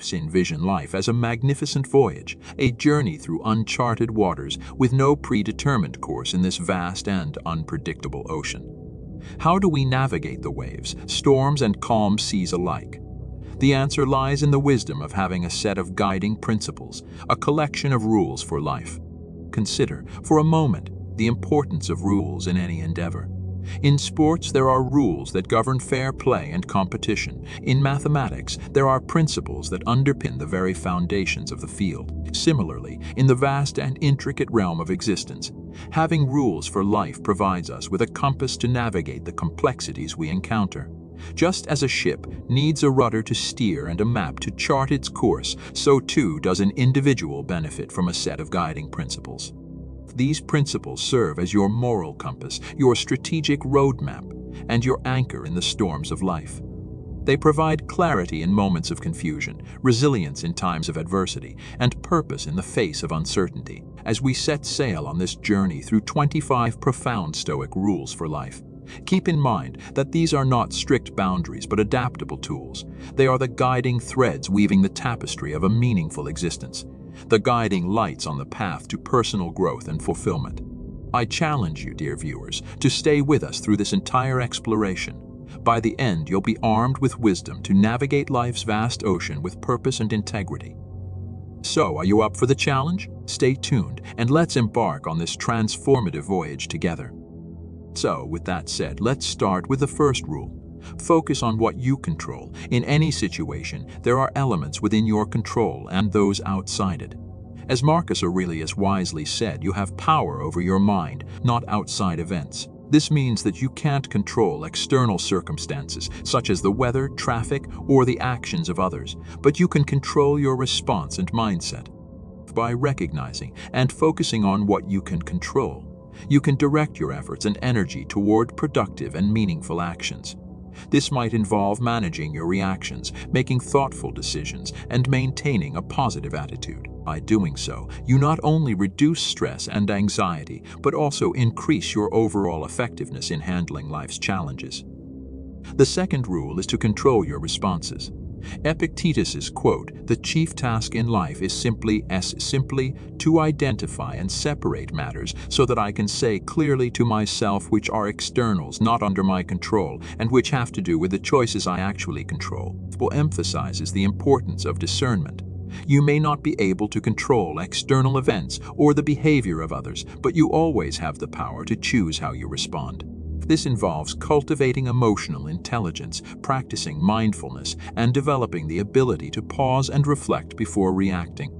Stoics envision life as a magnificent voyage, a journey through uncharted waters with no predetermined course in this vast and unpredictable ocean. How do we navigate the waves, storms, and calm seas alike? The answer lies in the wisdom of having a set of guiding principles, a collection of rules for life. Consider, for a moment, the importance of rules in any endeavor. In sports, there are rules that govern fair play and competition. In mathematics, there are principles that underpin the very foundations of the field. Similarly, in the vast and intricate realm of existence, having rules for life provides us with a compass to navigate the complexities we encounter. Just as a ship needs a rudder to steer and a map to chart its course, so too does an individual benefit from a set of guiding principles. These principles serve as your moral compass, your strategic roadmap, and your anchor in the storms of life. They provide clarity in moments of confusion, resilience in times of adversity, and purpose in the face of uncertainty. As we set sail on this journey through 25 profound Stoic rules for life, keep in mind that these are not strict boundaries but adaptable tools. They are the guiding threads weaving the tapestry of a meaningful existence, the guiding lights on the path to personal growth and fulfillment. I challenge you, dear viewers, to stay with us through this entire exploration. By the end, you'll be armed with wisdom to navigate life's vast ocean with purpose and integrity. So, are you up for the challenge? Stay tuned, and let's embark on this transformative voyage together. So, with that said, let's start with the first rule. Focus on what you control. In any situation, there are elements within your control and those outside it. As Marcus Aurelius wisely said, you have power over your mind, not outside events. This means that you can't control external circumstances, such as the weather, traffic, or the actions of others, but you can control your response and mindset. By recognizing and focusing on what you can control, you can direct your efforts and energy toward productive and meaningful actions. This might involve managing your reactions, making thoughtful decisions, and maintaining a positive attitude. By doing so, you not only reduce stress and anxiety, but also increase your overall effectiveness in handling life's challenges. The second rule is to control your responses. Epictetus's quote, "The chief task in life is simply to identify and separate matters so that I can say clearly to myself which are externals not under my control and which have to do with the choices I actually control," emphasizes the importance of discernment. You may not be able to control external events or the behavior of others, but you always have the power to choose how you respond. This involves cultivating emotional intelligence, practicing mindfulness, and developing the ability to pause and reflect before reacting.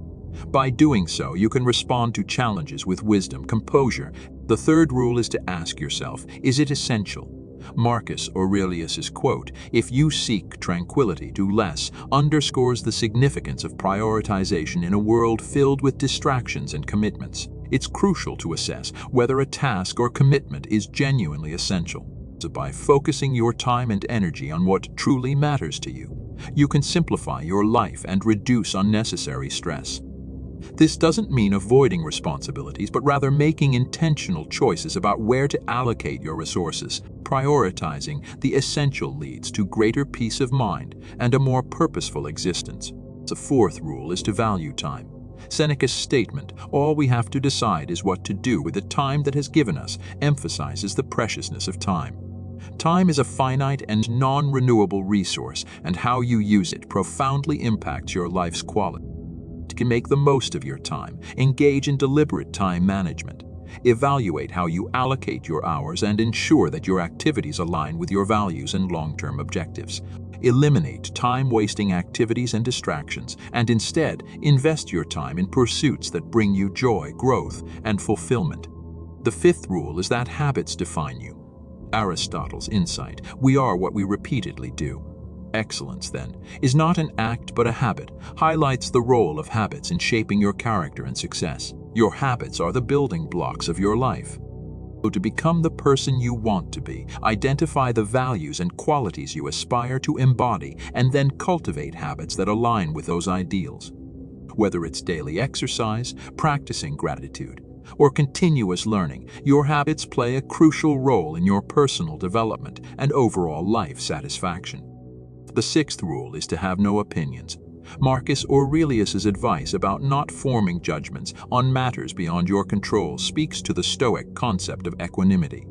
By doing so, you can respond to challenges with wisdom, composure. The third rule is to ask yourself, is it essential? Marcus Aurelius's quote, "If you seek tranquility, do less," underscores the significance of prioritization in a world filled with distractions and commitments. It's crucial to assess whether a task or commitment is genuinely essential. So by focusing your time and energy on what truly matters to you, you can simplify your life and reduce unnecessary stress. This doesn't mean avoiding responsibilities, but rather making intentional choices about where to allocate your resources. Prioritizing the essential leads to greater peace of mind and a more purposeful existence. The fourth rule is to value time. Seneca's statement, "All we have to decide is what to do with the time that has given us," emphasizes the preciousness of time. Time is a finite and non-renewable resource, and how you use it profoundly impacts your life's quality. To make the most of your time, engage in deliberate time management. Evaluate how you allocate your hours and ensure that your activities align with your values and long-term objectives. Eliminate time-wasting activities and distractions, and instead invest your time in pursuits that bring you joy, growth, and fulfillment. The fifth rule is that habits define you. Aristotle's insight, "We are what we repeatedly do." Excellence, then, is not an act but a habit, highlights the role of habits in shaping your character and success. Your habits are the building blocks of your life. So to become the person you want to be, identify the values and qualities you aspire to embody, and then cultivate habits that align with those ideals. Whether it's daily exercise, practicing gratitude, or continuous learning, your habits play a crucial role in your personal development and overall life satisfaction. The sixth rule is to have no opinions. Marcus Aurelius's advice about not forming judgments on matters beyond your control speaks to the Stoic concept of equanimity.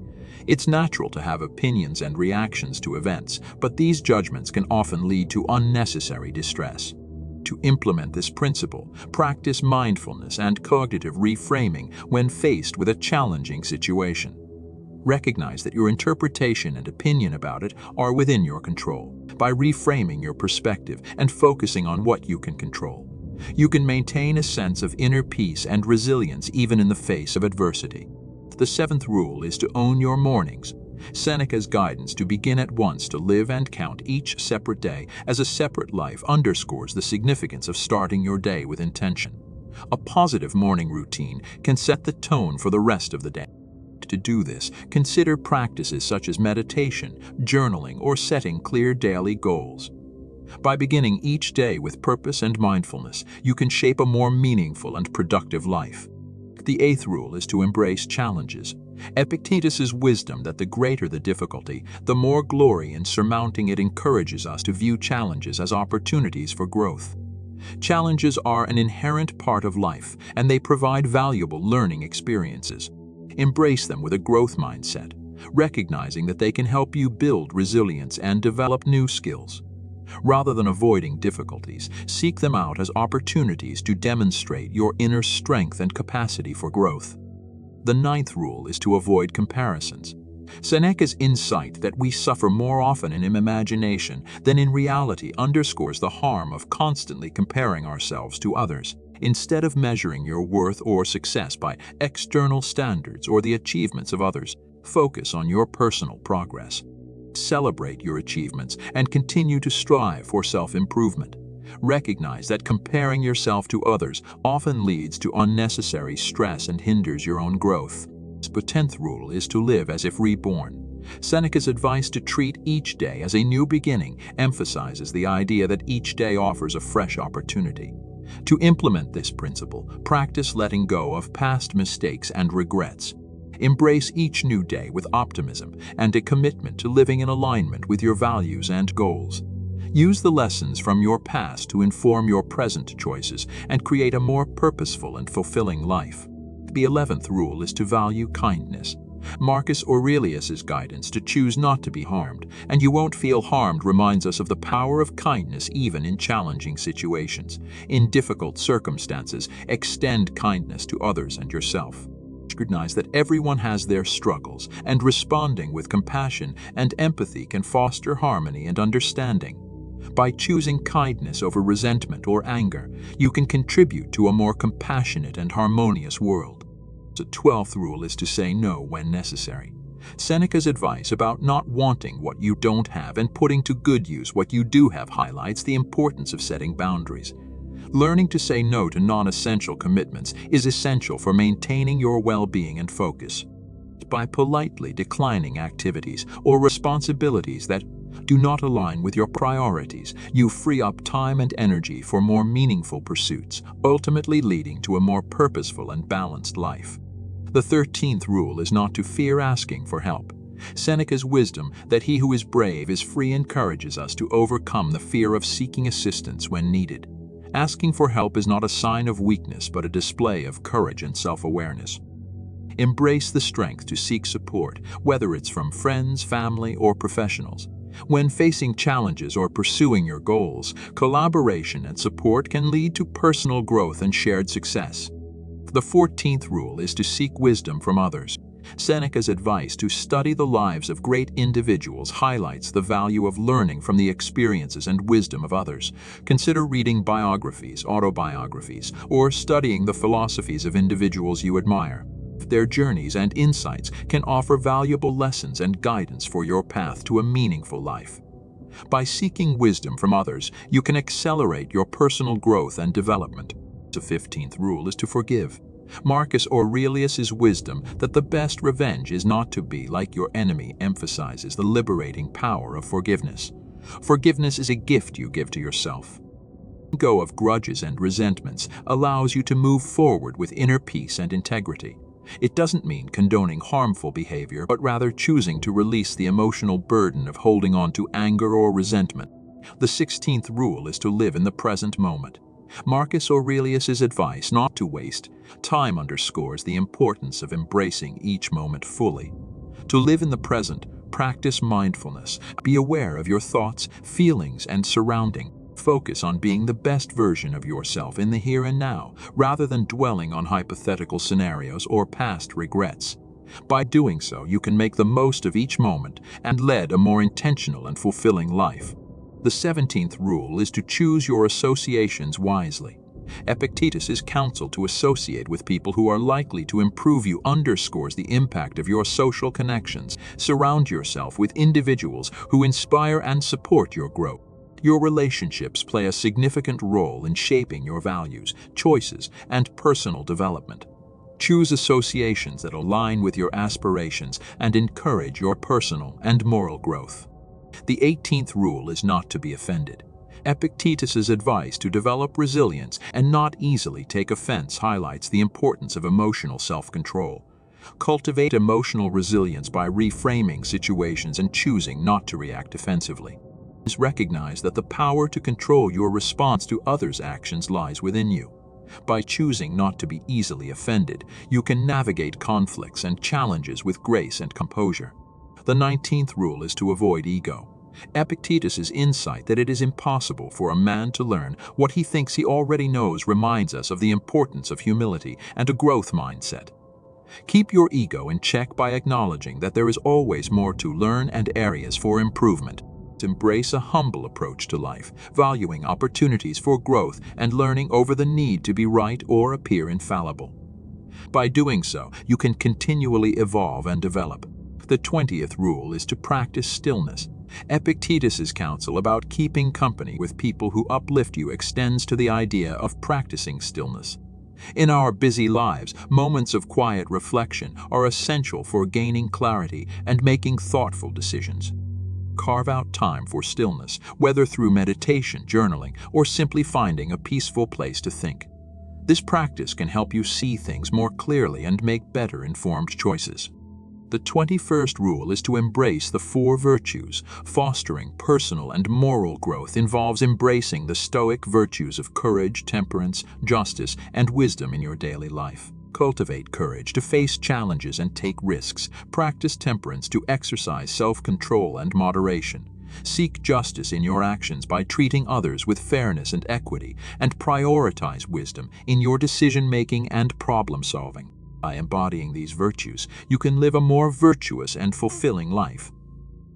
It's natural to have opinions and reactions to events, but these judgments can often lead to unnecessary distress. To implement this principle, practice mindfulness and cognitive reframing when faced with a challenging situation. Recognize that your interpretation and opinion about it are within your control. By reframing your perspective and focusing on what you can control, you can maintain a sense of inner peace and resilience even in the face of adversity. The seventh rule is to own your mornings. Seneca's guidance to begin at once to live and count each separate day as a separate life underscores the significance of starting your day with intention. A positive morning routine can set the tone for the rest of the day. To do this, consider practices such as meditation, journaling, or setting clear daily goals. By beginning each day with purpose and mindfulness, you can shape a more meaningful and productive life. The eighth rule is to embrace challenges. Epictetus's wisdom that the greater the difficulty, the more glory in surmounting it encourages us to view challenges as opportunities for growth. Challenges are an inherent part of life, and they provide valuable learning experiences. Embrace them with a growth mindset, recognizing that they can help you build resilience and develop new skills. Rather than avoiding difficulties, seek them out as opportunities to demonstrate your inner strength and capacity for growth. The ninth rule is to avoid comparisons. Seneca's insight that we suffer more often in imagination than in reality underscores the harm of constantly comparing ourselves to others. Instead of measuring your worth or success by external standards or the achievements of others, focus on your personal progress. Celebrate your achievements and continue to strive for self-improvement. Recognize that comparing yourself to others often leads to unnecessary stress and hinders your own growth. The 10th rule is to live as if reborn. Seneca's advice to treat each day as a new beginning emphasizes the idea that each day offers a fresh opportunity. To implement this principle, practice letting go of past mistakes and regrets. Embrace each new day with optimism and a commitment to living in alignment with your values and goals. Use the lessons from your past to inform your present choices and create a more purposeful and fulfilling life. The 11th rule is to value kindness. Marcus Aurelius's guidance to choose not to be harmed, and you won't feel harmed, reminds us of the power of kindness even in challenging situations. In difficult circumstances, extend kindness to others and yourself. Recognize that everyone has their struggles, and responding with compassion and empathy can foster harmony and understanding. By choosing kindness over resentment or anger, you can contribute to a more compassionate and harmonious world. The 12th rule is to say no when necessary. Seneca's advice about not wanting what you don't have and putting to good use what you do have highlights the importance of setting boundaries. Learning to say no to non-essential commitments is essential for maintaining your well-being and focus. By politely declining activities or responsibilities that do not align with your priorities, you free up time and energy for more meaningful pursuits, ultimately leading to a more purposeful and balanced life. The 13th rule is not to fear asking for help. Seneca's wisdom that he who is brave is free encourages us to overcome the fear of seeking assistance when needed. Asking for help is not a sign of weakness but a display of courage and self-awareness. Embrace the strength to seek support, whether it's from friends, family, or professionals. When facing challenges or pursuing your goals, collaboration and support can lead to personal growth and shared success. The 14th rule is to seek wisdom from others. Seneca's advice to study the lives of great individuals highlights the value of learning from the experiences and wisdom of others. Consider reading biographies, autobiographies, or studying the philosophies of individuals you admire. Their journeys and insights can offer valuable lessons and guidance for your path to a meaningful life. By seeking wisdom from others, you can accelerate your personal growth and development. The 15th rule is to forgive. Marcus Aurelius's wisdom that the best revenge is not to be like your enemy emphasizes the liberating power of forgiveness. Forgiveness is a gift you give to yourself. Letting go of grudges and resentments allows you to move forward with inner peace and integrity. It doesn't mean condoning harmful behavior, but rather choosing to release the emotional burden of holding on to anger or resentment. The 16th rule is to live in the present moment. Marcus Aurelius's advice not to waste time underscores the importance of embracing each moment fully. To live in the present, practice mindfulness. Be aware of your thoughts, feelings, and surroundings. Focus on being the best version of yourself in the here and now, rather than dwelling on hypothetical scenarios or past regrets. By doing so, you can make the most of each moment and lead a more intentional and fulfilling life. The 17th rule is to choose your associations wisely. Epictetus's counsel to associate with people who are likely to improve you underscores the impact of your social connections. Surround yourself with individuals who inspire and support your growth. Your relationships play a significant role in shaping your values, choices, and personal development. Choose associations that align with your aspirations and encourage your personal and moral growth. The 18th rule is not to be offended. Epictetus's advice to develop resilience and not easily take offense highlights the importance of emotional self-control. Cultivate emotional resilience by reframing situations and choosing not to react defensively. Recognize that the power to control your response to others' actions lies within you. By choosing not to be easily offended, you can navigate conflicts and challenges with grace and composure. The 19th rule is to avoid ego. Epictetus's insight that it is impossible for a man to learn what he thinks he already knows reminds us of the importance of humility and a growth mindset. Keep your ego in check by acknowledging that there is always more to learn and areas for improvement. Embrace a humble approach to life, valuing opportunities for growth and learning over the need to be right or appear infallible. By doing so, you can continually evolve and develop. The 20th rule is to practice stillness. Epictetus's counsel about keeping company with people who uplift you extends to the idea of practicing stillness. In our busy lives, moments of quiet reflection are essential for gaining clarity and making thoughtful decisions. Carve out time for stillness, whether through meditation, journaling, or simply finding a peaceful place to think. This practice can help you see things more clearly and make better informed choices. The 21st rule is to embrace the 4 virtues. Fostering personal and moral growth involves embracing the Stoic virtues of courage, temperance, justice, and wisdom in your daily life. Cultivate courage to face challenges and take risks. Practice temperance to exercise self-control and moderation. Seek justice in your actions by treating others with fairness and equity, and prioritize wisdom in your decision-making and problem-solving. By embodying these virtues, you can live a more virtuous and fulfilling life.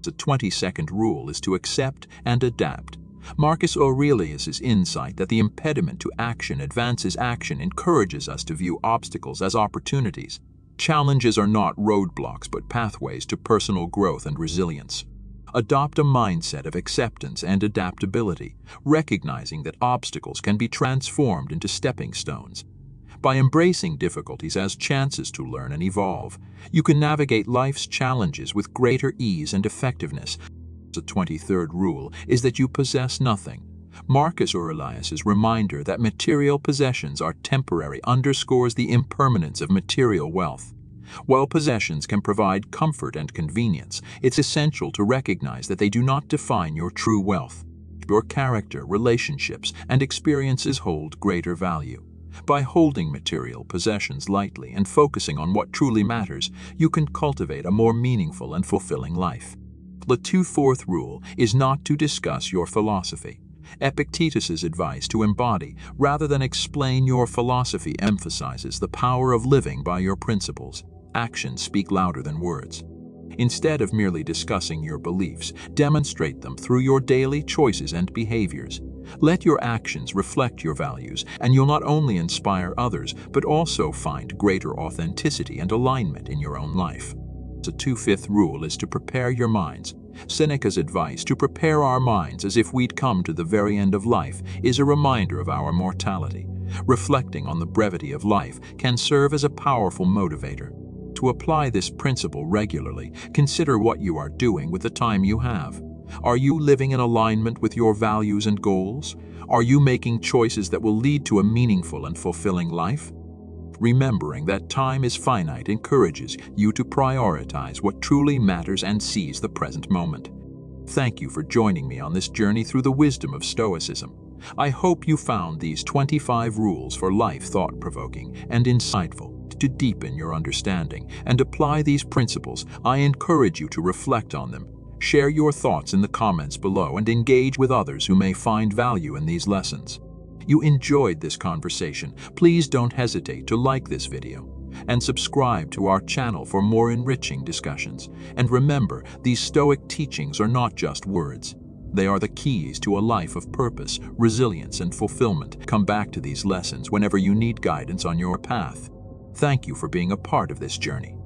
The 22nd rule is to accept and adapt. Marcus Aurelius's insight that the impediment to action advances action encourages us to view obstacles as opportunities. Challenges are not roadblocks but pathways to personal growth and resilience. Adopt a mindset of acceptance and adaptability, recognizing that obstacles can be transformed into stepping stones. By embracing difficulties as chances to learn and evolve, you can navigate life's challenges with greater ease and effectiveness. The 23rd rule is that you possess nothing. Marcus Aurelius's reminder that material possessions are temporary underscores the impermanence of material wealth. While possessions can provide comfort and convenience, it's essential to recognize that they do not define your true wealth. Your character, relationships, and experiences hold greater value. By holding material possessions lightly and focusing on what truly matters, you can cultivate a more meaningful and fulfilling life. The 24th rule is not to discuss your philosophy. Epictetus's advice to embody rather than explain your philosophy emphasizes the power of living by your principles. Actions speak louder than words. Instead of merely discussing your beliefs, demonstrate them through your daily choices and behaviors. Let your actions reflect your values, and you'll not only inspire others, but also find greater authenticity and alignment in your own life. The 25th rule is to prepare your minds. Seneca's advice to prepare our minds as if we'd come to the very end of life is a reminder of our mortality. Reflecting on the brevity of life can serve as a powerful motivator. To apply this principle regularly, consider what you are doing with the time you have. Are you living in alignment with your values and goals? Are you making choices that will lead to a meaningful and fulfilling life? Remembering that time is finite encourages you to prioritize what truly matters and seize the present moment. Thank you for joining me on this journey through the wisdom of Stoicism. I hope you found these 25 rules for life thought-provoking and insightful. To deepen your understanding and apply these principles, I encourage you to reflect on them. Share your thoughts in the comments below and engage with others who may find value in these lessons. You enjoyed this conversation, please don't hesitate to like this video and subscribe to our channel for more enriching discussions. And remember, these Stoic teachings are not just words. They are the keys to a life of purpose, resilience, and fulfillment. Come back to these lessons whenever you need guidance on your path. Thank you for being a part of this journey.